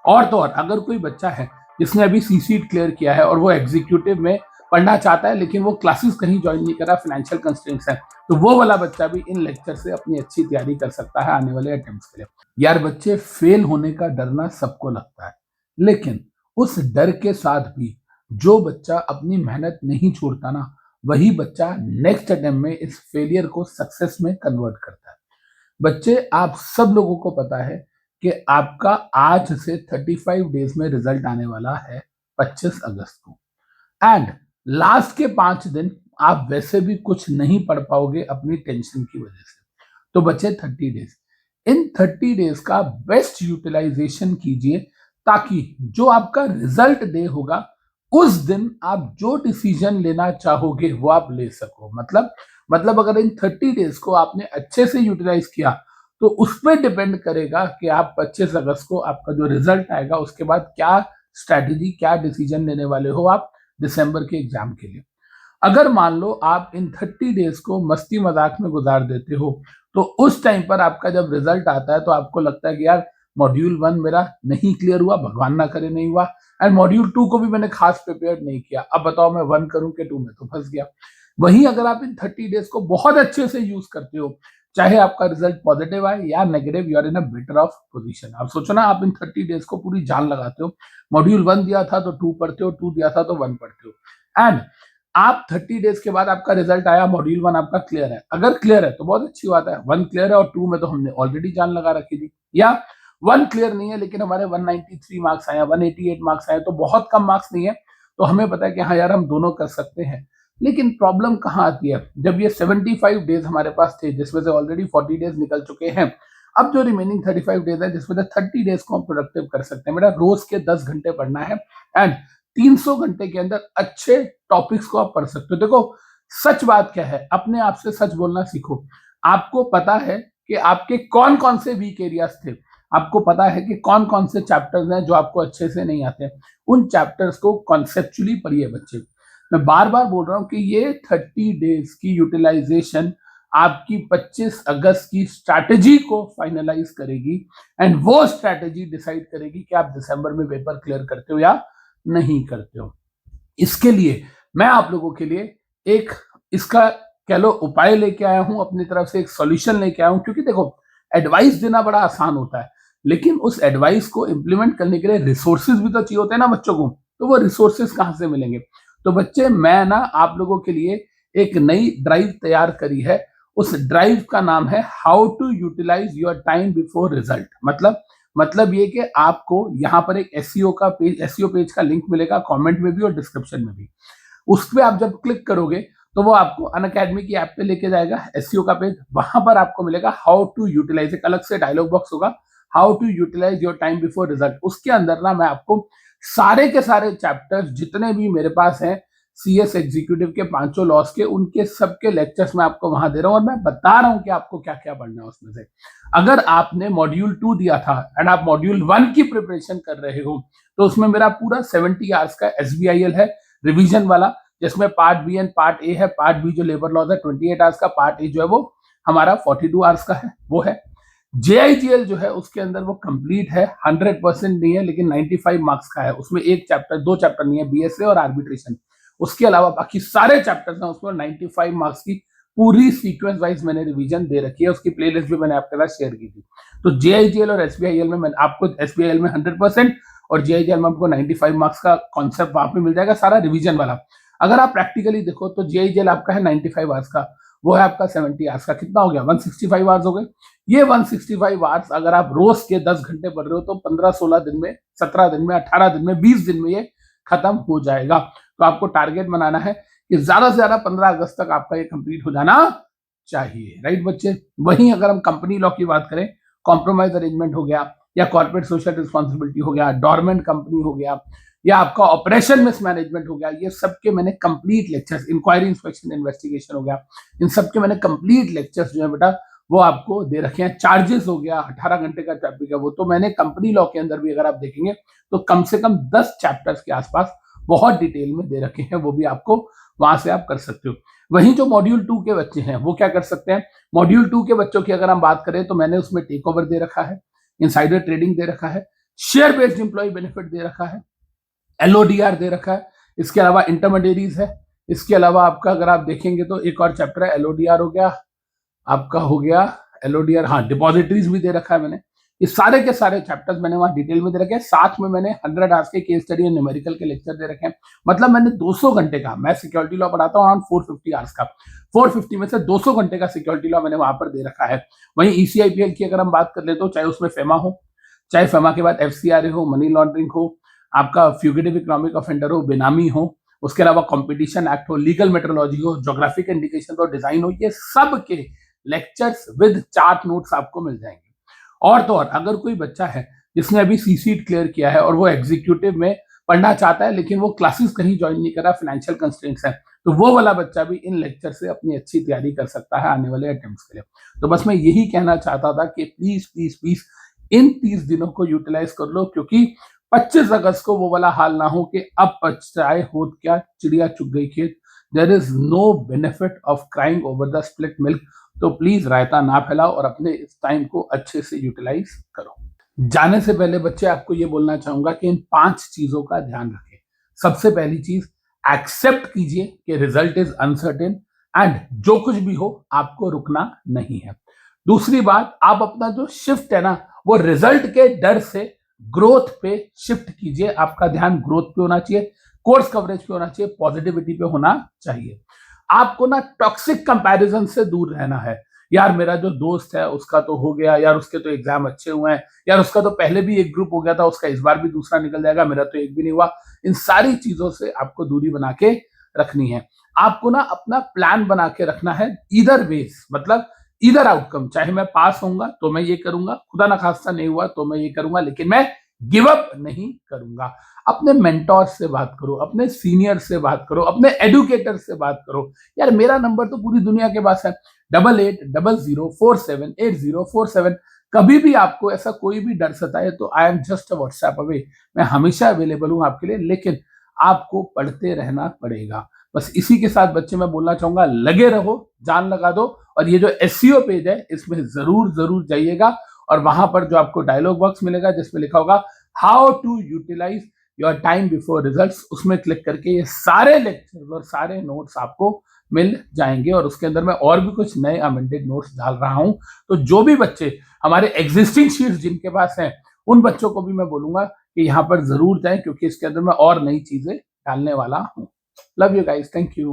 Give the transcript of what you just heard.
और तो और अगर कोई बच्चा है जिसने अभी सीसीट क्लियर किया है और वो एग्जीक्यूटिव में पढ़ना चाहता है लेकिन वो क्लासेस कहीं ज्वाइन नहीं कर रहा, फाइनेंशियल कंस्ट्रेंट्स है, तो वो वाला बच्चा भी इन लेक्चर से अपनी अच्छी तैयारी कर सकता है आने वाले अटेम्प्ट्स के लिए। यार बच्चे, फेल होने का डरना सबको लगता है, लेकिन उस डर के साथ भी जो बच्चा अपनी मेहनत नहीं छोड़ता ना, वही बच्चा नेक्स्ट अटेम्प्ट में इस फेलियर को सक्सेस में कन्वर्ट करता है। बच्चे, आप सब लोगों को पता है कि आपका आज से 35 डेज में रिजल्ट आने वाला है 25 अगस्त को, एंड लास्ट के 5 दिन आप वैसे भी कुछ नहीं पढ़ पाओगे अपनी टेंशन की वजह से। तो बचे 30 डेज। इन 30 डेज का बेस्ट यूटिलाइजेशन कीजिए ताकि जो आपका रिजल्ट डे होगा उस दिन आप जो डिसीजन लेना चाहोगे वो आप ले सको। मतलब अगर इन 30 डेज को आपने अच्छे से यूटिलाइज किया तो उस पर डिपेंड करेगा कि आप 25 अगस्त को आपका जो रिजल्ट आएगा उसके बाद क्या स्ट्रैटेजी, क्या डिसीजन लेने वाले हो आप दिसंबर के एग्जाम के लिए। अगर मान लो आप इन 30 डेज को मस्ती मजाक में गुजार देते हो तो उस टाइम पर आपका जब रिजल्ट आता है तो आपको लगता है कि यार मॉड्यूल 1 मेरा नहीं क्लियर हुआ, भगवान ना करे नहीं हुआ, एंड मॉड्यूल 2 को भी मैंने खास प्रिपेयर नहीं किया, अब बताओ मैं 1 करूं कि 2 में, तो फंस गया। वहीं अगर आप इन 30 डेज को बहुत अच्छे से यूज करते हो, चाहे आपका रिजल्ट पॉजिटिव आए या negative, you are in a better off position. आप सोचो ना, आप इन 30 डेज को पूरी जान लगाते हो, मॉड्यूल 1 दिया था तो 2 पढ़ते हो, 2 दिया था तो 1 पढ़ते हो, एंड आप 30 डेज के बाद आपका रिजल्ट आया, मॉड्यूल 1 आपका क्लियर है। अगर क्लियर है तो बहुत अच्छी बात है, 1 क्लियर है और 2 में तो हमने ऑलरेडी जान लगा रखी थी, या 1 क्लियर नहीं है लेकिन हमारे 193 मार्क्स आए, 188 मार्क्स आए, तो बहुत कम मार्क्स नहीं है, तो हमें पता है कि हाँ यार हम दोनों कर सकते हैं। लेकिन प्रॉब्लम कहाँ आती है, जब ये 75 डेज हमारे पास थे जिसमें से ऑलरेडी 40 डेज निकल चुके हैं, अब जो रिमेनिंग 35 डेज है जिसमें से 30 डेज को हम प्रोडक्टिव कर सकते हैं। मेरा रोज के 10 घंटे पढ़ना है एंड 300 घंटे के अंदर अच्छे टॉपिक्स को आप पढ़ सकते हो। देखो, सच बात क्या है, अपने आप से सच बोलना सीखो। आपको पता है कि आपके कौन कौन से वीक एरियाज थे, आपको पता है कि कौन कौन से चैप्टर्स हैं जो आपको अच्छे से नहीं आते, उन चैप्टर्स को कॉन्सेप्चुअली पढ़िए बच्चे। मैं बार बार बोल रहा हूं कि ये 30 डेज की यूटिलाइजेशन आपकी 25 अगस्त की स्ट्रैटेजी को फाइनलाइज करेगी, एंड वो स्ट्रैटेजी डिसाइड करेगी कि आप दिसंबर में पेपर क्लियर करते हो या नहीं करते हो। इसके लिए मैं आप लोगों के लिए एक इसका कह लो उपाय लेके आया हूं, अपनी तरफ से एक सॉल्यूशन लेके आया हूं। क्योंकि देखो, एडवाइस देना बड़ा आसान होता है, लेकिन उस एडवाइस को इंप्लीमेंट करने के लिए रिसोर्सेज भी तो चाहिए होते हैं ना बच्चों को, तो वो रिसोर्सेज कहां से मिलेंगे। तो बच्चे, मैं ना आप लोगों के लिए एक नई ड्राइव तैयार करी है। उस ड्राइव का नाम है how to utilise your time before result. मतलब ये कि आपको यहाँ पर एक एसईओ का पेज, एसईओ पेज का लिंक मिलेगा कमेंट में भी और डिस्क्रिप्शन में भी। उस पर आप जब क्लिक करोगे तो वो आपको अनअकैडमी की ऐप पे लेके जाएगा, एसईओ का पेज। वहां पर आपको मिलेगा हाउ टू यूटिलाइज, एक अलग से डायलॉग बॉक्स होगा, how to utilise your time before result. उसके अंदर ना मैं आपको सारे के सारे चैप्टर्स जितने भी मेरे पास हैं सीएस एग्जीक्यूटिव के 5 लॉस के, उनके सबके लेक्चर्स मैं आपको वहां दे रहा हूं और मैं बता रहा हूं कि आपको क्या क्या पढ़ना है उसमें से। अगर आपने मॉड्यूल 2 दिया था एंड आप मॉड्यूल 1 की प्रिपरेशन कर रहे हो तो उसमें मेरा पूरा 70 आवर्स का SBIL है रिवीजन वाला, जिसमें part B and part A है। पार्ट बी जो लेबर लॉज है 28 आवर्स का, पार्ट ए जो है वो हमारा 42 आवर्स का है, वो है। JIGL जो है उसके अंदर वो कंप्लीट है, 100% नहीं है लेकिन 95 मार्क्स का है। उसमें एक चैप्टर, 2 चैप्टर नहीं है, BSA और आर्बिट्रेशन। उसके अलावा बाकी सारे चैप्टर्स हैं उसमें 95 मार्क्स की पूरी सीक्वेंस वाइज मैंने रिवीजन दे रखी है। उसकी प्लेलिस्ट भी मैंने आपके साथ शेयर की थी। तो JIGL और SBIL में आपको SBIL में 100% और JIGL में आपको 95 मार्क्स का कॉन्सेप्ट वहां पे मिल जाएगा, सारा रिवीजन वाला। अगर आप प्रैक्टिकली देखो तो JIGL आपका है 95 आवर्स का, वो है आपका 70 आवर्स का, कितना हो गया 165 आवर्स हो गए। ये 165 आवर्स अगर आप रोज के 10 घंटे पढ़ रहे हो तो 15-16 दिन में, 17 दिन में, 18 दिन में, 20 दिन में ये खत्म हो जाएगा। तो आपको टारगेट बनाना है कि ज्यादा से ज्यादा 15 अगस्त तक आपका ये कंप्लीट हो जाना चाहिए, राइट बच्चे। वहीं अगर हम कंपनी लॉ की बात करें, कॉम्प्रोमाइज अरेंजमेंट हो गया, या कॉर्पोरेट सोशल रिस्पॉन्सिबिलिटी हो गया, डोरमेंट कंपनी हो गया, या आपका ऑपरेशन मिसमैनेजमेंट हो गया, ये सबके मैंने complete lectures, inquiry inspection investigation हो गया, इन सबके मैंने कंप्लीट लेक्चर्स जो है बेटा वो आपको दे रखे हैं। चार्जेस हो गया, 18 घंटे का टॉपिक है वो, तो मैंने कंपनी लॉ के अंदर भी अगर आप देखेंगे तो कम से कम 10 चैप्टर्स के आसपास बहुत डिटेल में दे रखे हैं, वो भी आपको वहां से आप कर सकते हो। वहीं जो मॉड्यूल 2 के बच्चे हैं वो क्या कर सकते हैं, मॉड्यूल 2 के बच्चों की अगर हम बात करें तो मैंने उसमें टेक ओवर दे रखा है, इनसाइडर ट्रेडिंग दे रखा है, शेयर बेस्ड एम्प्लॉय बेनिफिट दे रखा है, एलओडीआर दे रखा है, इसके अलावा इंटरमीडिएरीज है, इसके अलावा आपका अगर आप देखेंगे तो एक और चैप्टर है, एलओडीआर हो गया, आपका हो गया एलओडीआर, हाँ डिपॉजिटरीज भी दे रखा है मैंने। ये सारे के सारे चैप्टर्स मैंने वहां डिटेल में दे रखे हैं, साथ में मैंने 100 आवर्स के केस स्टडी और न्यूमेरिकल के लेक्चर दे रखे हैं। मतलब मैंने 200 घंटे का, मैं सिक्योरिटी लॉ पढ़ाता हूँ अराउंड 450 आवर्स का, 450 में से 200 घंटे का सिक्योरिटी लॉ मैंने वहां पर दे रखा है। वहीं ईसीआईपीएल की अगर हम बात कर ले तो चाहे उसमें फेमा हो, चाहे फेमा के बाद एफसीआरए हो, मनी लॉन्ड्रिंग हो, आपका फ्यूगिटिव इकोनॉमिक ऑफेंडर हो, बेनामी हो, उसके अलावा कंपटीशन एक्ट हो, लीगल मेट्रोलॉजी हो, ज्योग्राफिक इंडिकेशन हो, डिजाइन हो, ये सब के लेक्चर्स विद चार्ट नोट्स आपको मिल जाएंगे। और तो और अगर कोई बच्चा है जिसने अभी सीसीट क्लियर किया है और वो एग्जीक्यूटिव में पढ़ना चाहता है लेकिन वो क्लासेस कहीं ज्वाइन नहीं कर रहा, फाइनेंशियल कंस्ट्रेंट्स है, तो वो वाला बच्चा भी इन लेक्चर से अपनी अच्छी तैयारी कर सकता है आने वाले अटेम्प्ट्स के लिए। तो बस मैं यही कहना चाहता था कि प्लीज प्लीज प्लीज इन 30 दिनों को यूटिलाइज कर लो, क्योंकि 25 अगस्त को वो वाला हाल ना हो कि अब पछताए होत क्या, चिड़िया चुग गई खेत। There is no benefit of crying over the split milk. तो प्लीज रायता ना फैलाओ और अपने इस टाइम को अच्छे से यूटिलाइज करो। जाने से पहले बच्चे आपको ये बोलना चाहूंगा कि इन 5 चीजों का ध्यान रखें। सबसे पहली चीज, एक्सेप्ट कीजिए कि रिजल्ट इज अनसर्टेन एंड जो कुछ भी हो आपको रुकना नहीं है। दूसरी बात, आप अपना जो शिफ्ट है ना वो रिजल्ट के डर से ग्रोथ पे शिफ्ट कीजिए। आपका ध्यान ग्रोथ पे होना चाहिए, कोर्स कवरेज पे होना चाहिए, पॉजिटिविटी पे होना चाहिए। आपको ना टॉक्सिक कंपैरिजन से दूर रहना है। यार मेरा जो दोस्त है उसका तो हो गया, यार उसके तो एग्जाम अच्छे हुए हैं, यार उसका तो पहले भी एक ग्रुप हो गया था, उसका इस बार भी दूसरा निकल जाएगा, मेरा तो एक भी नहीं हुआ। इन सारी चीजों से आपको दूरी बना के रखनी है। आपको ना अपना प्लान बना के रखना है, ईदर वेज, मतलब ईदर आउटकम, चाहे मैं पास होऊंगा तो मैं ये करूंगा, खुदा ना खास्ता नहीं हुआ तो मैं ये करूंगा, लेकिन मैं गिव अप नहीं करूंगा। अपने मेंटोर से बात करो, अपने सीनियर से बात करो, अपने एडुकेटर से बात करो। यार मेरा नंबर तो पूरी दुनिया के पास है, 8800478047। कभी भी आपको ऐसा कोई भी डर सताए तो I am just a WhatsApp away, मैं हमेशा अवेलेबल हूं आपके लिए। लेकिन आपको पढ़ते रहना पड़ेगा। बस इसी के साथ बच्चे मैं बोलना चाहूंगा, लगे रहो, जान लगा दो। और ये जो एससीओ पेज है इसमें जरूर जरूर जाइएगा और वहां पर जो आपको डायलॉग बॉक्स मिलेगा जिसमें लिखा होगा how to utilise your time before results, उसमें क्लिक करके ये सारे लेक्चर्स और सारे नोट्स आपको मिल जाएंगे। और उसके अंदर मैं और भी कुछ नए अमेंडेड नोट्स डाल रहा हूं। तो जो भी बच्चे हमारे एग्जिस्टिंग शीट्स जिनके पास हैं उन बच्चों को भी मैं बोलूंगा कि यहाँ पर जरूर जाएं, क्योंकि इसके अंदर मैं और नई चीजें डालने वाला हूँ। Love you guys, thank you.